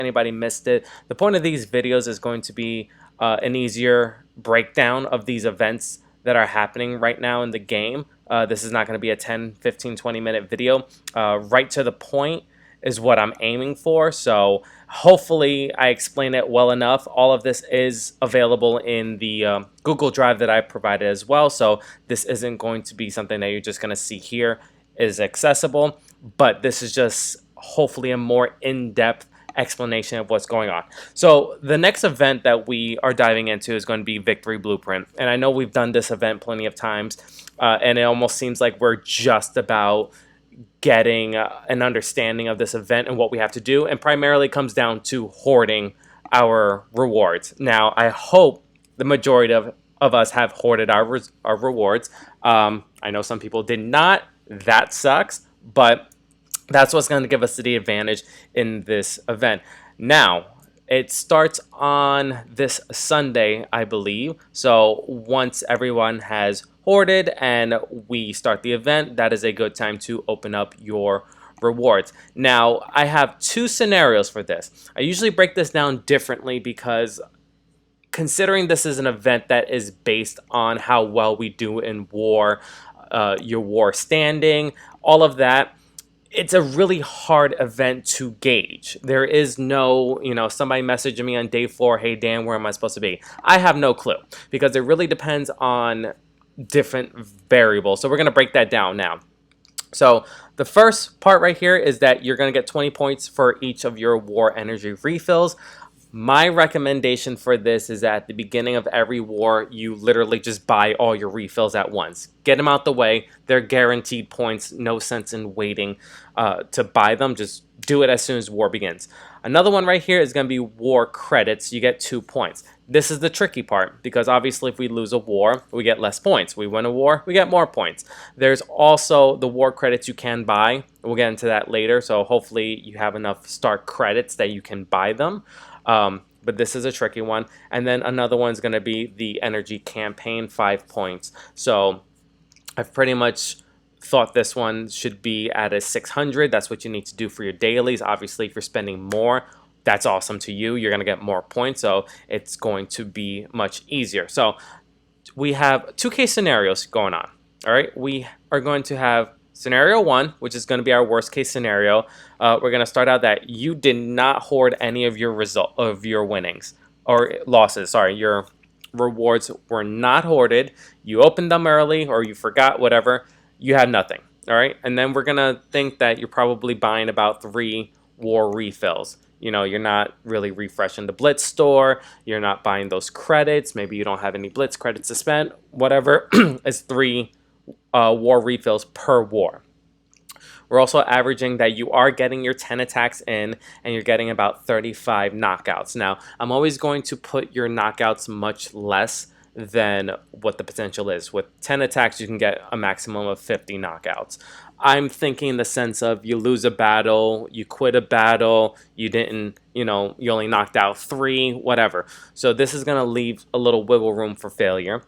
anybody missed it, the point of these videos is going to be an easier breakdown of these events that are happening right now in the game. This is not going to be a 10, 15, 20-minute video. Right to the point is what I'm aiming for. So hopefully I explain it well enough. All of this is available in the Google Drive that I provided as well. So this isn't going to be something that you're just going to see here is accessible, but this is just hopefully a more in-depth explanation of what's going on. So the next event that we are diving into is going to be Victory Blueprint. And I know we've done this event plenty of times, and it almost seems like we're just about getting an understanding of this event and what we have to do, and primarily comes down to hoarding our rewards. Now, I hope the majority of us have hoarded our rewards. I know some people did not. That sucks, but that's what's going to give us the advantage in this event. Now, it starts on this Sunday, I believe. So once everyone has hoarded and we start the event, that is a good time to open up your rewards. Now, I have two scenarios for this. I usually break this down differently because considering this is an event that is based on how well we do in war, your war standing, all of that, it's a really hard event to gauge. There is no, somebody messaging me on day 4, hey Dan, where am I supposed to be? I have no clue because it really depends on different variables. So we're going to break that down now. So the first part right here is that you're going to get 20 points for each of your war energy refills. My recommendation for this is that at the beginning of every war, you literally just buy all your refills at once. Get them out the way. They're guaranteed points. No sense in waiting to buy them. Just do it as soon as war begins. Another one right here is going to be war credits. You get 2 points. This is the tricky part because obviously if we lose a war, we get less points. We win a war, we get more points. There's also the war credits you can buy. We'll get into that later. So hopefully you have enough start credits that you can buy them. But this is a tricky one. And then another one's going to be the energy campaign, 5 points. So I've pretty much thought this one should be at a 600. That's what you need to do for your dailies. Obviously, if you're spending more, that's awesome to you. You're going to get more points, so it's going to be much easier. So we have 2 case scenarios going on. All right, we are going to have scenario 1, which is going to be our worst case scenario. We're going to start out that you did not hoard any of your winnings or losses. Sorry, your rewards were not hoarded. You opened them early or you forgot, whatever. You had nothing. All right, and then we're going to think that you're probably buying about 3 war refills. You're not really refreshing the Blitz store. You're not buying those credits. Maybe you don't have any Blitz credits to spend. Whatever. It's 3 war refills per war. We're also averaging that you are getting your 10 attacks in and you're getting about 35 knockouts. Now, I'm always going to put your knockouts much less than what the potential is. With 10 attacks, you can get a maximum of 50 knockouts. I'm thinking in the sense of you lose a battle, you quit a battle, you didn't, you only knocked out 3, whatever. So this is going to leave a little wiggle room for failure.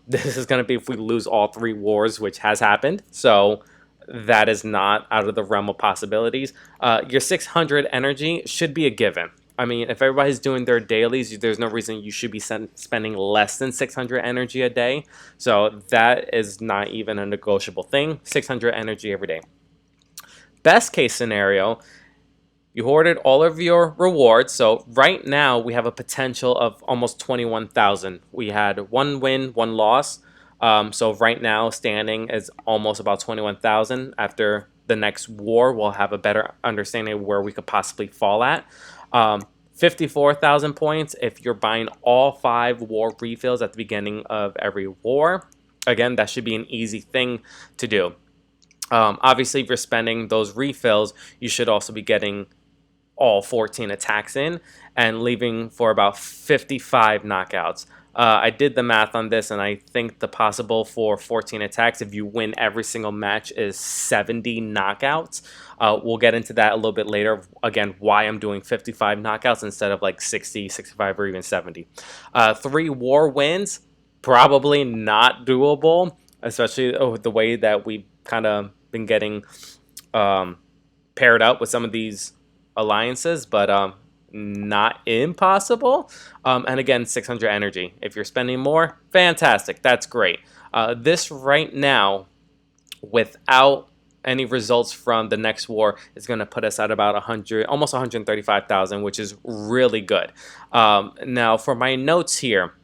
This is going to be if we lose all 3 wars, which has happened. So that is not out of the realm of possibilities. Your 600 energy should be a given. I mean, if everybody's doing their dailies, there's no reason you should be spending less than 600 energy a day. So that is not even a negotiable thing. 600 energy every day. Best case scenario, you hoarded all of your rewards. So right now we have a potential of almost 21,000. We had 1 win, 1 loss. So right now standing is almost about 21,000. After the next war, we'll have a better understanding of where we could possibly fall at. 54,000 points if you're buying all 5 war refills at the beginning of every war. Again, that should be an easy thing to do. Obviously, if you're spending those refills, you should also be getting all 14 attacks in and leaving for about 55 knockouts. I did the math on this, and I think the possible for 14 attacks, if you win every single match, is 70 knockouts. We'll get into that a little bit later. Again, why I'm doing 55 knockouts instead of like 60, 65, or even 70. 3 war wins, probably not doable, especially the way that we've kind of been getting paired up with some of these alliances, but not impossible. And again, 600 energy. If you're spending more, fantastic. That's great. This right now, without any results from the next war, is going to put us at about 100, almost 135,000, which is really good. Now, for my notes here,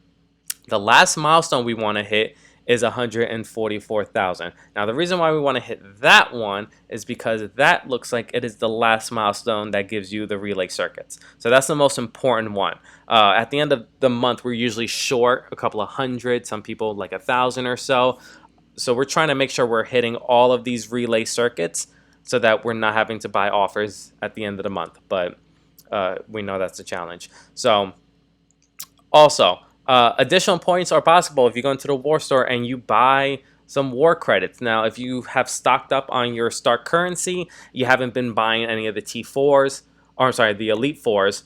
the last milestone we want to hit is 144,000. Now, the reason why we want to hit that one is because that looks like it is the last milestone that gives you the relay circuits. So that's the most important one. At the end of the month, we're usually short a couple of hundred, some people like 1,000 or so. So we're trying to make sure we're hitting all of these relay circuits so that we're not having to buy offers at the end of the month. But we know that's a challenge. So also, additional points are possible if you go into the war store and you buy some war credits. Now, if you have stocked up on your Stark currency, you haven't been buying any of the T4s, or I'm sorry, the Elite 4s,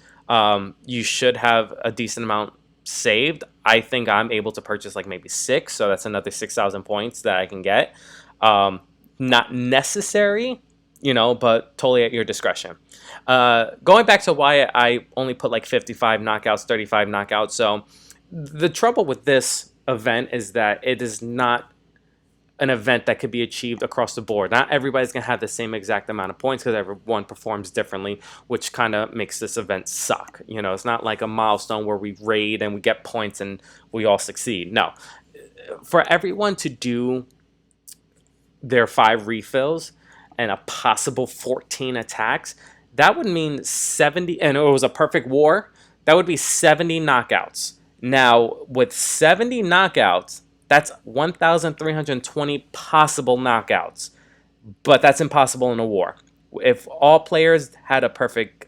you should have a decent amount saved. I think I'm able to purchase like maybe 6, so that's another 6,000 points that I can get. Not necessary, you know, but totally at your discretion. Going back to why I only put like 55 knockouts, 35 knockouts, so the trouble with this event is that it is not an event that could be achieved across the board. Not everybody's going to have the same exact amount of points because everyone performs differently, which kind of makes this event suck. You know, it's not like a milestone where we raid and we get points and we all succeed. No. For everyone to do their 5 refills and a possible 14 attacks, that would mean 70, and it was a perfect war, that would be 70 knockouts. Now, with 70 knockouts, that's 1,320 possible knockouts. But that's impossible in a war. If all players had a perfect,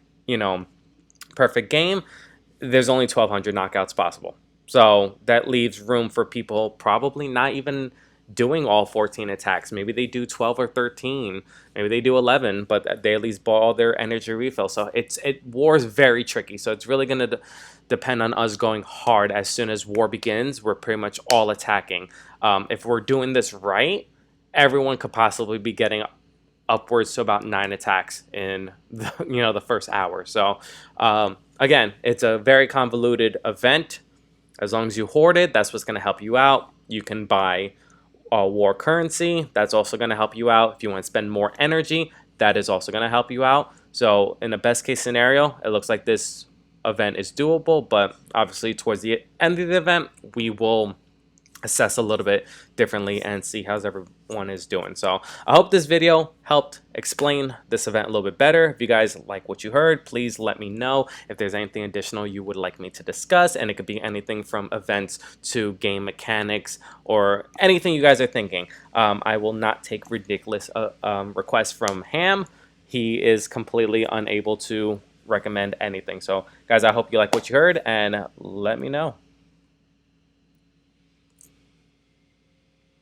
perfect game, there's only 1,200 knockouts possible. So that leaves room for people probably not even doing all 14 attacks. Maybe they do 12 or 13. Maybe they do 11, but they at least bought all their energy refill. So war is very tricky. So it's really going to depend on us going hard. As soon as war begins, we're pretty much all attacking. If we're doing this right, everyone could possibly be getting upwards to about 9 attacks in the first hour. So again, it's a very convoluted event. As long as you hoard it, that's what's going to help you out. You can buy war currency. That's also going to help you out. If you want to spend more energy, that is also going to help you out. So in the best case scenario, it looks like this event is doable, but obviously towards the end of the event, we will assess a little bit differently and see how everyone is doing. So I hope this video helped explain this event a little bit better. If you guys like what you heard, please let me know if there's anything additional you would like me to discuss, and it could be anything from events to game mechanics or anything you guys are thinking. I will not take ridiculous requests from Ham. He is completely unable to recommend anything. So guys, I hope you like what you heard, and let me know.